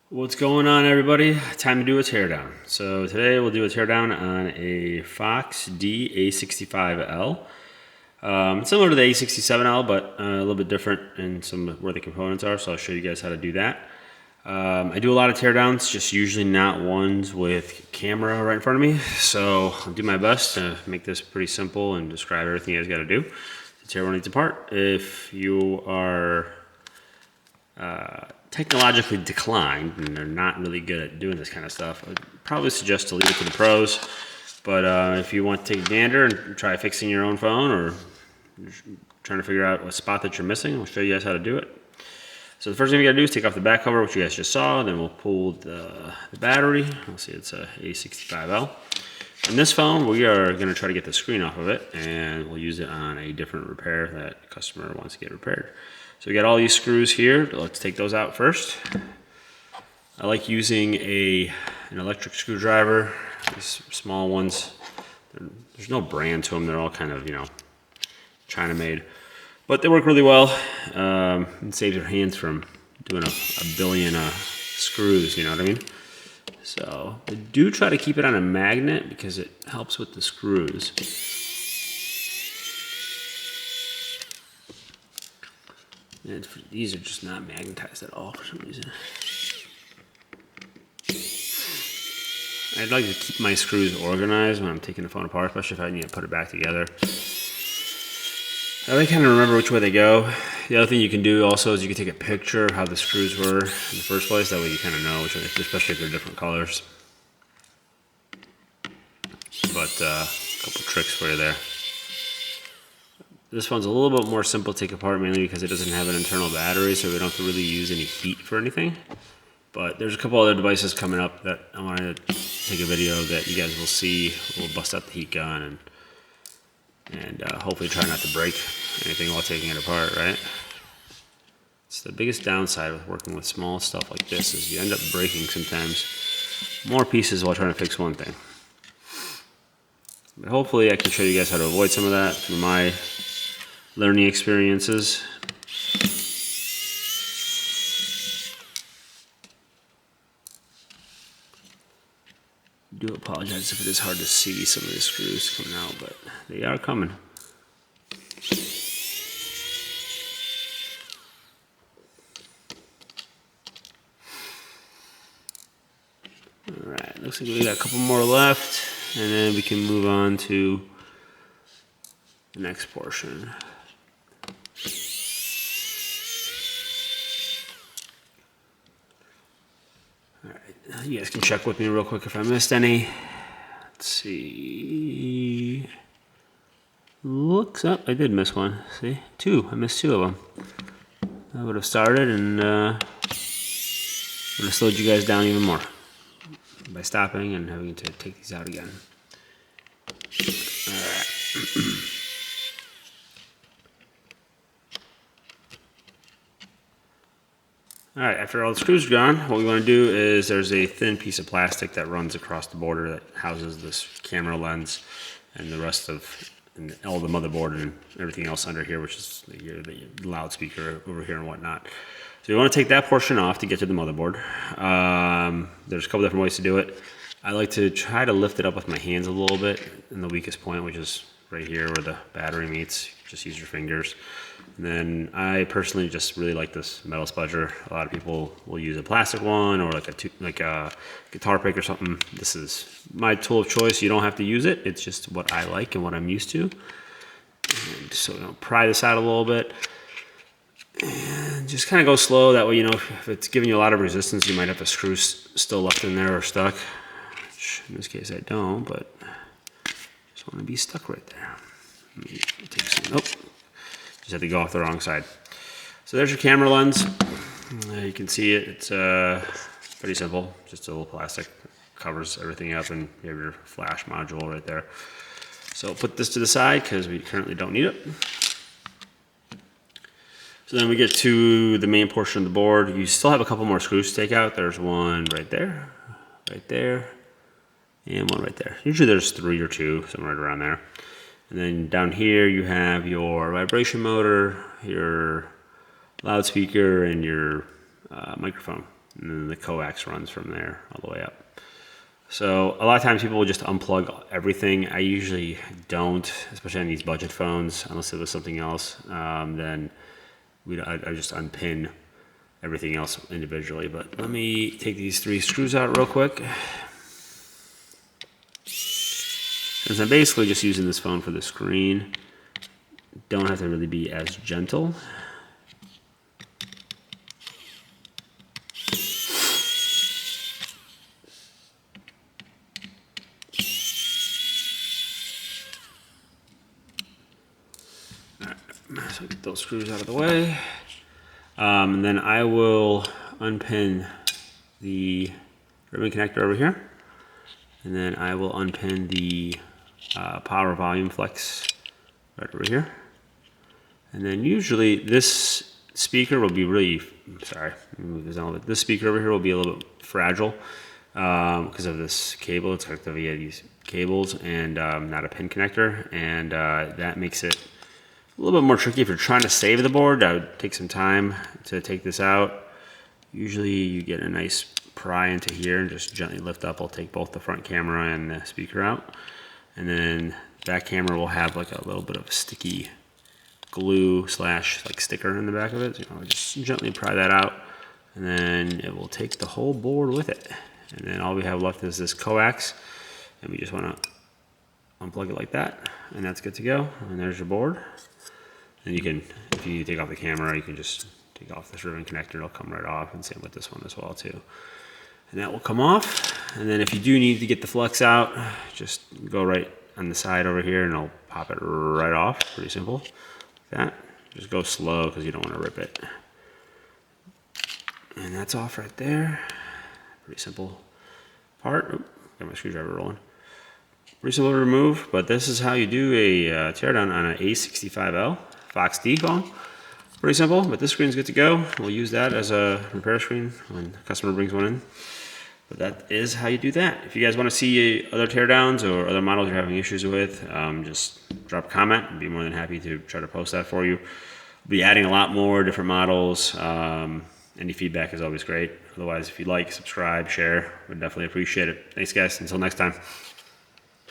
What's going on, everybody? Time to do a teardown. So today we'll do a teardown on a FoxxD A65L. Similar to the A67L, but a little bit different in some where the components are, so I'll show you guys how to do that. I do a lot of teardowns, just usually not ones with camera right in front of me, so I'll do my best to make this pretty simple and describe everything you guys got to do to tear one of these apart. If you are technologically declined and they're not really good at doing this kind of stuff, I'd probably suggest to leave it to the pros. But if you want to take a gander and try fixing your own phone, or trying to figure out what spot that you're missing, I'll show you guys how to do it. So the first thing we gotta do is take off the back cover, which you guys just saw. Then we'll pull the battery. I'll see it's a A65L. On this phone, we are gonna try to get the screen off of it, and we'll use it on a different repair that the customer wants to get repaired. So we got all these screws here. Let's take those out first. I like using an electric screwdriver. These small ones, there's no brand to them. They're all kind of, China made, but they work really well. It saves your hands from doing a billion screws, you know what I mean? So I do try to keep it on a magnet because it helps with the screws. And these are just not magnetized at all for some reason. I'd like to keep my screws organized when I'm taking the phone apart, especially if I need to put it back together. I like kind of remember which way they go. The other thing you can do also is you can take a picture of how the screws were in the first place. That way you kind of know which way, especially if they're different colors. But a couple tricks for you there. This one's a little bit more simple to take apart, mainly because it doesn't have an internal battery, so we don't have to really use any heat for anything. But there's a couple other devices coming up that I wanted to take a video that you guys will see. We'll bust out the heat gun and hopefully try not to break anything while taking it apart, right? It's the biggest downside with working with small stuff like this, is you end up breaking sometimes more pieces while trying to fix one thing. But hopefully I can show you guys how to avoid some of that through my learning experiences. I do apologize if it is hard to see some of the screws coming out, but they are coming. Alright, looks like we got a couple more left, and then we can move on to the next portion. Alright, you guys can check with me real quick if I missed any. Let's see. Looks up, I did miss one. See? Two. I missed two of them. I would have started and would have slowed you guys down even more by stopping and having to take these out again. Alright. Alright, after all the screws are gone, what we want to do is, there's a thin piece of plastic that runs across the border that houses this camera lens and the rest of all the motherboard and everything else under here, which is the loudspeaker over here and whatnot. So you want to take that portion off to get to the motherboard. There's a couple different ways to do it. I like to try to lift it up with my hands a little bit in the weakest point, which is right here where the battery meets. Just use your fingers. And then I personally just really like this metal spudger. A lot of people will use a plastic one, or like a guitar pick or something. This is my tool of choice. You don't have to use it. It's just what I like and what I'm used to. And so pry this out a little bit. And just kind of go slow. That way, if it's giving you a lot of resistance, you might have a screw still left in there or stuck. Which in this case I don't, but I just want to be stuck right there. Let me take some, nope. Just had to go off the wrong side. So there's your camera lens. You can see it. It's pretty simple. Just a little plastic, covers everything up, and you have your flash module right there. So put this to the side because we currently don't need it. So then we get to the main portion of the board. You still have a couple more screws to take out. There's one right there, and one right there. Usually there's 3 or 2, somewhere right around there. And then down here you have your vibration motor, your loudspeaker, and your microphone. and then the coax runs from there all the way up. So a lot of times people will just unplug everything. I usually don't, especially on these budget phones, unless it was something else. Then I just unpin everything else individually. But let me take these 3 screws out real quick. Since I'm basically just using this phone for the screen, don't have to really be as gentle. So get those screws out of the way. And then I will unpin the ribbon connector over here. And then I will unpin the power volume flex right over here. And then usually this speaker will be really, sorry, let me move this down a little bit. This speaker over here will be a little bit fragile because of this cable. It's connected via these cables and not a pin connector. And that makes it a little bit more tricky if you're trying to save the board. That would take some time to take this out. Usually you get a nice pry into here and just gently lift up. I'll take both the front camera and the speaker out. And then that camera will have like a little bit of sticky glue / like sticker in the back of it. So, just gently pry that out, and then it will take the whole board with it. And then all we have left is this coax, and we just want to unplug it like that, and that's good to go. And there's your board. And you can, if you take off the camera, you can just take off this ribbon connector. It'll come right off, and same with this one as well too. And that will come off. And then if you do need to get the flex out, just go right on the side over here, and it'll pop it right off. Pretty simple. That. Just go slow because you don't want to rip it. And that's off right there. Pretty simple part. Oop, got my screwdriver rolling. Pretty simple to remove, but this is how you do a teardown on an A65L FoxxD phone. Pretty simple, but this screen's good to go. We'll use that as a repair screen when the customer brings one in. But that is how you do that. If you guys want to see other teardowns or other models you're having issues with, just drop a comment. I'd be more than happy to try to post that for you. We'll be adding a lot more different models. Any feedback is always great. Otherwise, if you like, subscribe, share, we'd definitely appreciate it. Thanks, guys. Until next time.